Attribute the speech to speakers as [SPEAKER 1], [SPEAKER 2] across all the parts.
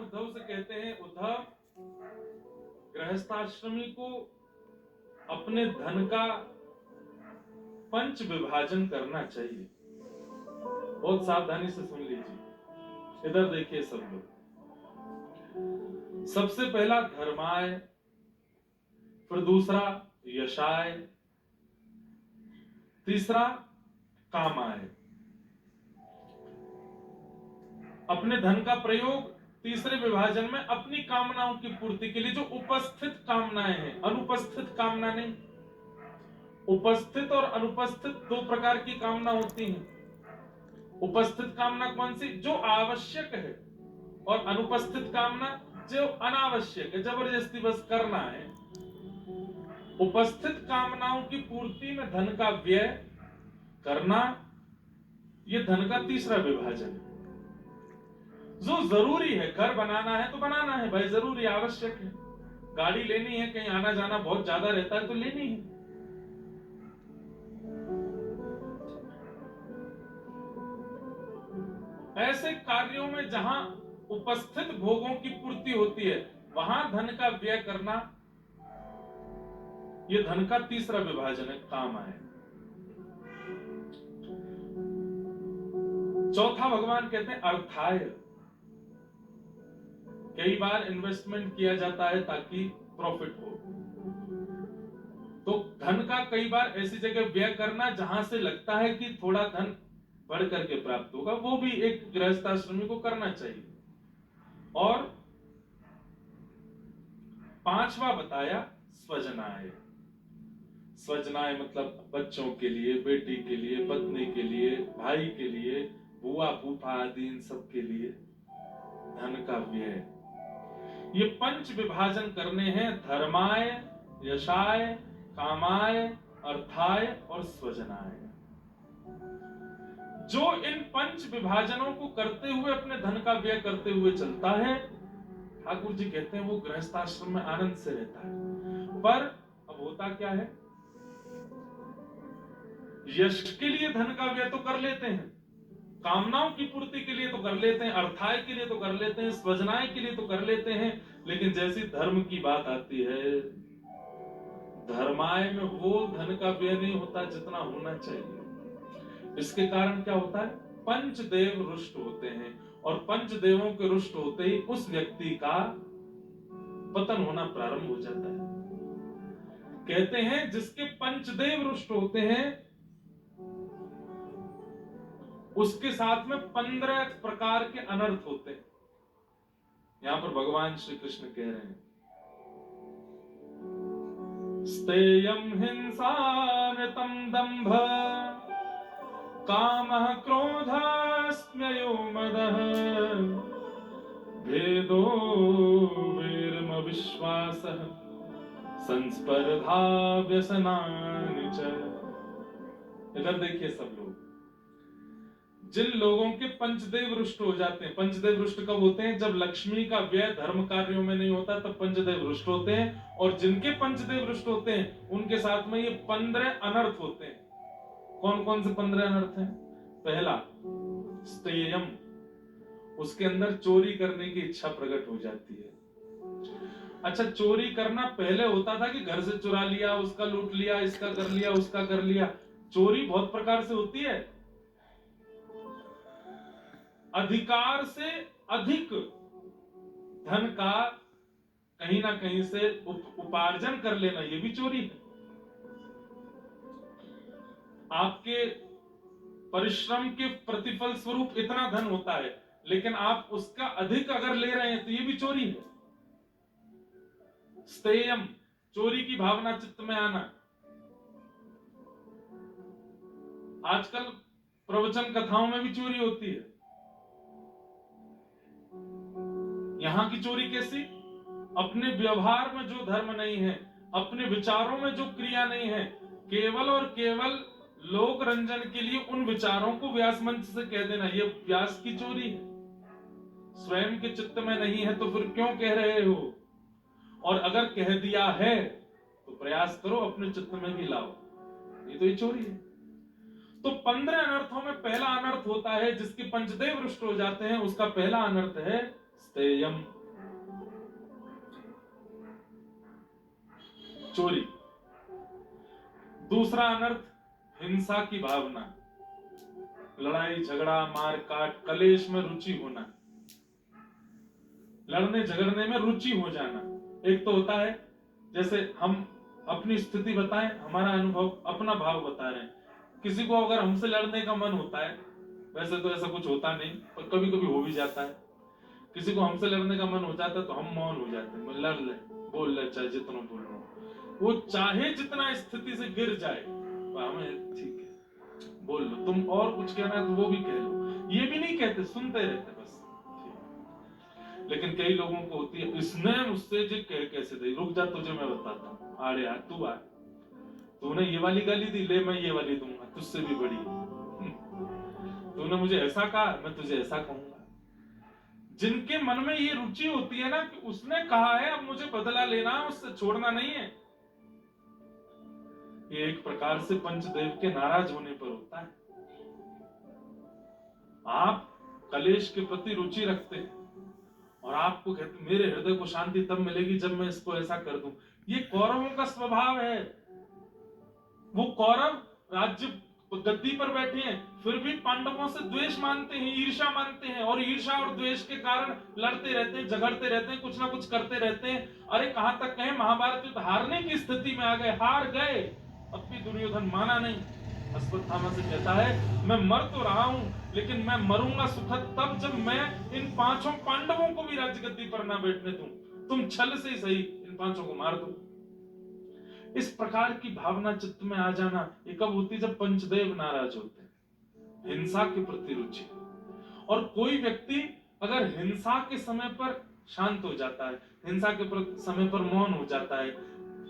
[SPEAKER 1] उद्धव से कहते हैं, उद्धव, गृहस्थाश्रमी को अपने धन का पंच विभाजन करना चाहिए। बहुत सावधानी से सुन लीजिए, इधर देखिए सब लोग। सबसे पहला धर्माय, फिर दूसरा यशाय, तीसरा कामाय। अपने धन का प्रयोग तीसरे विभाजन में अपनी कामनाओं की पूर्ति के लिए, जो उपस्थित कामनाएं हैं, अनुपस्थित कामना नहीं। उपस्थित और अनुपस्थित दो प्रकार की कामना होती हैं। उपस्थित कामना कौन सी? जो आवश्यक है, और अनुपस्थित कामना जो अनावश्यक है, जबरदस्ती बस करना है। उपस्थित कामनाओं की पूर्ति में धन का व्यय करना, यह धन का तीसरा विभाजन है। जो जरूरी है, घर बनाना है तो बनाना है भाई, जरूरी आवश्यक है। गाड़ी लेनी है, कहीं आना जाना बहुत ज्यादा रहता है तो लेनी है। ऐसे कार्यों में जहां उपस्थित भोगों की पूर्ति होती है, वहां धन का व्यय करना, यह धन का तीसरा विभाजन है, काम है। चौथा भगवान कहते हैं अर्थाय। कई बार इन्वेस्टमेंट किया जाता है ताकि प्रॉफिट हो, तो धन का कई बार ऐसी जगह व्यय करना जहां से लगता है कि थोड़ा धन बढ़ करके प्राप्त होगा, वो भी एक गृहस्थाश्रमी को करना चाहिए। और पांचवा बताया स्वजनाय। स्वजनाय मतलब बच्चों के लिए, बेटी के लिए, पत्नी के लिए, भाई के लिए, बुआ फूफा आदि, इन सब के लिए धन का व्यय। ये पंच विभाजन करने हैं, धर्माय, यशाय, कामाय, अर्थाय और स्वजनाय। जो इन पंच विभाजनों को करते हुए अपने धन का व्यय करते हुए चलता है, ठाकुर जी कहते हैं वो गृहस्थाश्रम में आनंद से रहता है। पर अब होता क्या है, यश के लिए धन का व्यय तो कर लेते हैं, कामनाओं की पूर्ति के लिए तो कर लेते हैं, अर्थाय के लिए तो कर लेते हैं, स्वजनाय के लिए तो कर लेते हैं, लेकिन जैसी धर्म की बात आती है, धर्माय में वो धन का व्यय नहीं होता जितना होना चाहिए। इसके कारण क्या होता है, पंचदेव रुष्ट होते हैं, और पंचदेवों के रुष्ट होते ही उस व्यक्ति का पतन होना प्रारंभ हो जाता है। कहते हैं जिसके पंचदेव रुष्ट होते हैं, उसके साथ में 15 प्रकार के अनर्थ होते हैं। यहां पर भगवान श्री कृष्ण कह रहे हैं, स्तेयम हिंसानृतं दंभ कामः क्रोधस्म्ययो मदः भेदो वीर्म विश्वासः संस्पर्धा व्यसनानि च। इधर देखिए सब लोग, जिन लोगों के पंचदेव रुष्ट हो जाते हैं, पंचदेव रुष्ट कब होते हैं? जब लक्ष्मी का व्यय धर्म कार्यों में नहीं होता तब पंचदेव रुष्ट होते हैं। और जिनके पंचदेव रुष्ट होते हैं उनके साथ में ये 15 अनर्थ होते हैं। कौन कौन से 15 अनर्थ हैं? पहला स्तेयम, उसके अंदर चोरी करने की इच्छा प्रकट हो जाती है। अच्छा, चोरी करना पहले होता था कि घर से चुरा लिया, उसका लूट लिया, इसका कर लिया, उसका कर लिया। चोरी बहुत प्रकार से होती है। अधिकार से अधिक धन का कहीं ना कहीं से उपार्जन कर लेना, यह भी चोरी है। आपके परिश्रम के प्रतिफल स्वरूप इतना धन होता है, लेकिन आप उसका अधिक अगर ले रहे हैं तो यह भी चोरी है। स्तेयम, चोरी की भावना चित्त में आना। आजकल प्रवचन कथाओं में भी चोरी होती है। यहां की चोरी कैसी? अपने व्यवहार में जो धर्म नहीं है, अपने विचारों में जो क्रिया नहीं है, केवल और केवल लोक रंजन के लिए उन विचारों को व्यास मंच से कह देना, यह व्यास की चोरी है। स्वयं के चित्त में नहीं है तो फिर क्यों कह रहे हो? और अगर कह दिया है तो प्रयास करो अपने चित्त में भी लाओ, ये तो ये चोरी है। तो 15 अनर्थों में पहला अनर्थ होता है, जिसके पंचदेव रुष्ट हो जाते हैं, उसका पहला अनर्थ है स्तेयम, चोरी। दूसरा अनर्थ हिंसा की भावना, लड़ाई झगड़ा मार काट कलेश में रुचि होना, लड़ने झगड़ने में रुचि हो जाना। एक तो होता है जैसे हम अपनी स्थिति बताएं, हमारा अनुभव, अपना भाव बता रहे हैं। किसी को अगर हमसे लड़ने का मन होता है, वैसे तो ऐसा कुछ होता नहीं पर कभी कभी हो भी जाता है, किसी को हमसे लड़ने का मन हो जाता है तो हम मौन हो जाते हैं, लड़ ले, बोल ले, चाहे जितना बोल लो, वो चाहे जितना स्थिति से गिर जाए, हमें ठीक है बोल लो, तुम और कुछ कहना है तो वो भी कह लो, ये भी नहीं कहते, सुनते रहते बस। लेकिन कई लोगों को होती है, इसने मुझसे जो कह कैसे दे, रुक जा तुझे मैं बताता हूँ, आड़े यार तू आ, तूने ये वाली गाली दी, ले मैं ये वाली दूंगा, तुझसे भी बड़ी। तूने मुझे ऐसा कहा, मैं तुझे ऐसा कहूंगा। जिनके मन में ये रुचि होती है ना कि उसने कहा है अब मुझे बदला लेना, उससे छोड़ना नहीं है, ये एक प्रकार से पंचदेव के नाराज होने पर होता है। आप कलेश के प्रति रुचि रखते हैं और आपको कहते मेरे हृदय को शांति तब मिलेगी जब मैं इसको ऐसा कर दूं। ये कौरवों का स्वभाव है। वो कौरव राज्य गद्दी पर बैठे हैं, फिर भी पांडवों से द्वेष मानते हैं, ईर्ष्या मानते हैं, और ईर्ष्या और द्वेष के कारण लड़ते रहते हैं, झगड़ते रहते हैं, कुछ ना कुछ करते रहते हैं। अरे कहां तक कहें, महाभारत युद्ध हारने की स्थिति में आ गए, हार गए, अब भी दुर्योधन माना नहीं। अश्वत्थामा से कहता है मैं मर तो रहा हूं, लेकिन मैं मरूंगा सुखद तब जब मैं इन पांचों पांडवों को भी राजगद्दी पर ना बैठने दूं, तुम छल से ही सही इन पांचों को मार दो। इस प्रकार की भावना चित्त में आ जाना ये कब होती, जब पंचदेव नाराज होते हैं। हिंसा के प्रति रुचि, और कोई व्यक्ति अगर हिंसा के समय पर शांत हो जाता है, हिंसा के समय पर मौन हो जाता है,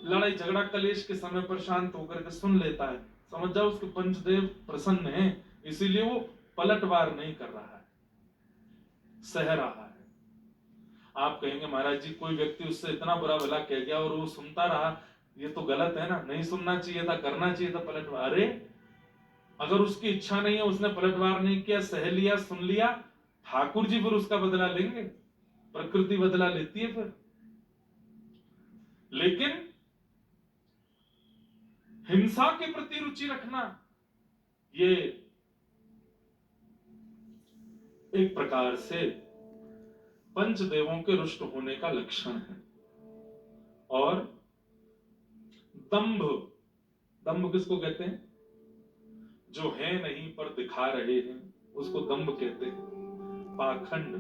[SPEAKER 1] लड़ाई झगड़ा कलेश के समय पर शांत होकर के सुन लेता है, समझ जाओ उसके पंचदेव प्रसन्न हैं, इसीलिए वो पलटवार नहीं कर रहा है, सह रहा है। आप कहेंगे महाराज जी कोई व्यक्ति उससे इतना बुरा भला कह गया और वो सुनता रहा, ये तो गलत है ना, नहीं सुनना चाहिए था, करना चाहिए था पलटवार। अरे अगर उसकी इच्छा नहीं है, उसने पलटवार नहीं किया, सह लिया, सुन लिया, ठाकुर जी फिर उसका बदला लेंगे, प्रकृति बदला लेती है फिर। लेकिन हिंसा के प्रति रुचि रखना ये एक प्रकार से पंचदेवों के रुष्ट होने का लक्षण है। और दंभ, दंभ किसको कहते हैं, जो है नहीं पर दिखा रहे हैं उसको दंभ कहते हैं। पाखंड,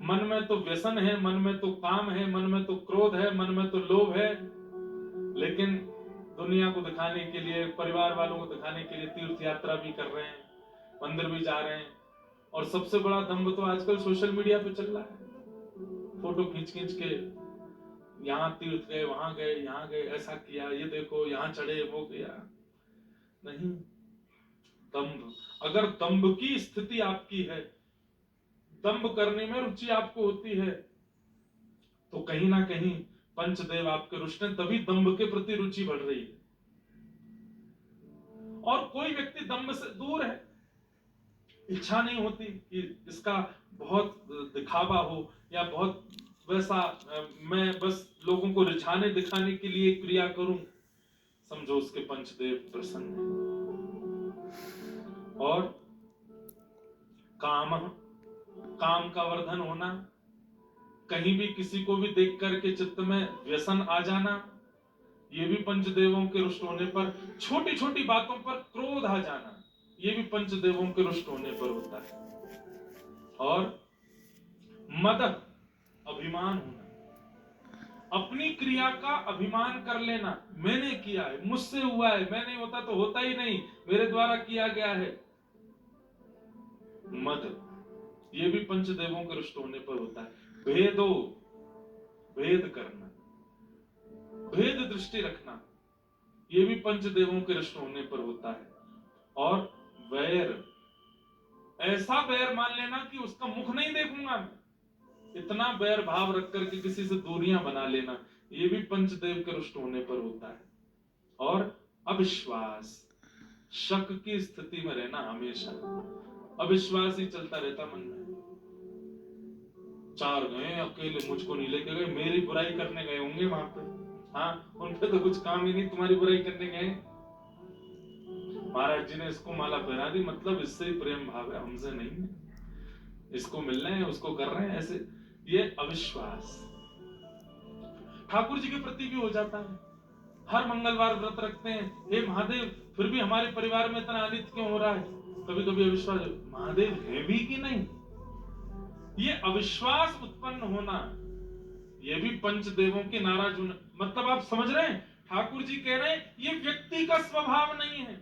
[SPEAKER 1] मन में तो व्यसन है, मन में तो काम है, मन में तो क्रोध है, मन में तो लोभ है, लेकिन दुनिया को दिखाने के लिए, परिवार वालों को दिखाने के लिए तीर्थ यात्रा भी कर रहे हैं, मंदिर भी जा रहे हैं। और सबसे बड़ा दंभ तो आजकल सोशल मीडिया पे चल रहा है, फोटो खींच खींच के यहाँ तीर्थ गए, वहां गए, यहाँ गए, ऐसा किया, ये देखो यहाँ चढ़े, वो किया। नहीं, दंभ, अगर दंभ की स्थिति आपकी है, दंभ करने में रुचि आपको होती है, तो कहीं ना कहीं पंचदेव आपके रुष्ट हैं, तभी दंभ के प्रति रुचि बढ़ रही है। और कोई व्यक्ति दंभ से दूर है, इच्छा नहीं होती कि इसका बहुत दिखावा हो या बहुत वैसा मैं बस लोगों को रिझाने दिखाने के लिए क्रिया करूं, समझो उसके पंचदेव प्रसन्न है। और काम, काम का वर्धन होना, कहीं भी किसी को भी देख करके चित्त में व्यसन आ जाना, ये भी पंचदेवों के रुष्ट होने पर, छोटी छोटी बातों पर क्रोध आ जाना, ये भी पंचदेवों के रुष्ट होने पर होता है। और मद, अभिमान होना, अपनी क्रिया का अभिमान कर लेना, मैंने किया है, मुझसे हुआ है, मैं नहीं होता तो होता ही नहीं, मेरे द्वारा किया गया है। मद, ये भी पंचदेवों के रुष्ट होने पर होता है। भेदो, भेद करना, भेद दृष्टि रखना, ये भी पंचदेवों के रुष्ट होने पर होता है। और वैर, ऐसा वैर मान लेना कि उसका मुख नहीं देखूंगा मैं, इतना वैर भाव रख करके किसी से दूरियां बना लेना, ये भी पंचदेव के रुष्ट होने पर होता है। और अविश्वास, शक की स्थिति में रहना हमेशा, अविश्वास ही चलता रहता मन में। चार गए अकेले, मुझको नहीं लेके गए, मेरी बुराई करने गए होंगे वहां पे। हाँ, उन पे तो कुछ काम ही नहीं, तुम्हारी बुराई करने गए। महाराज जी ने इसको माला पहना दी, मतलब इससे ही प्रेम भाव है, हमसे नहीं है, इसको मिल रहे हैं, उसको कर रहे हैं, ऐसे। ये अविश्वास ठाकुर जी के प्रति भी हो जाता है। हर मंगलवार व्रत रखते हैं, हे महादेव, फिर भी हमारे परिवार में इतना अनित क्यों हो रहा है? कभी कभी अविश्वास, महादेव है भी कि नहीं? ये अविश्वास उत्पन्न होना, ये भी पंचदेवों के नाराज होना। मतलब आप समझ रहे हैं, ठाकुर जी कह रहे हैं ये व्यक्ति का स्वभाव नहीं है,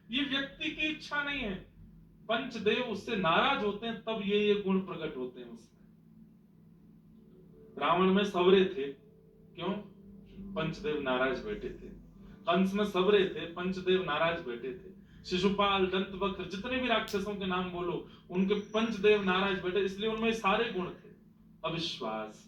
[SPEAKER 1] ये व्यक्ति की इच्छा नहीं है। पंचदेव उससे नाराज होते हैं, तब ये गुण प्रकट होते हैं उसमें। रावण में सबरे थे, क्यों? पंचदेव नाराज बैठे थे। कंस में सबरे थे, पंचदेव नाराज बैठे थे। शिशुपाल, दंतवक्र, जितने भी राक्षसों के नाम बोलो, उनके पंचदेव नाराज बैठे, इसलिए उनमें सारे गुण थे। अविश्वास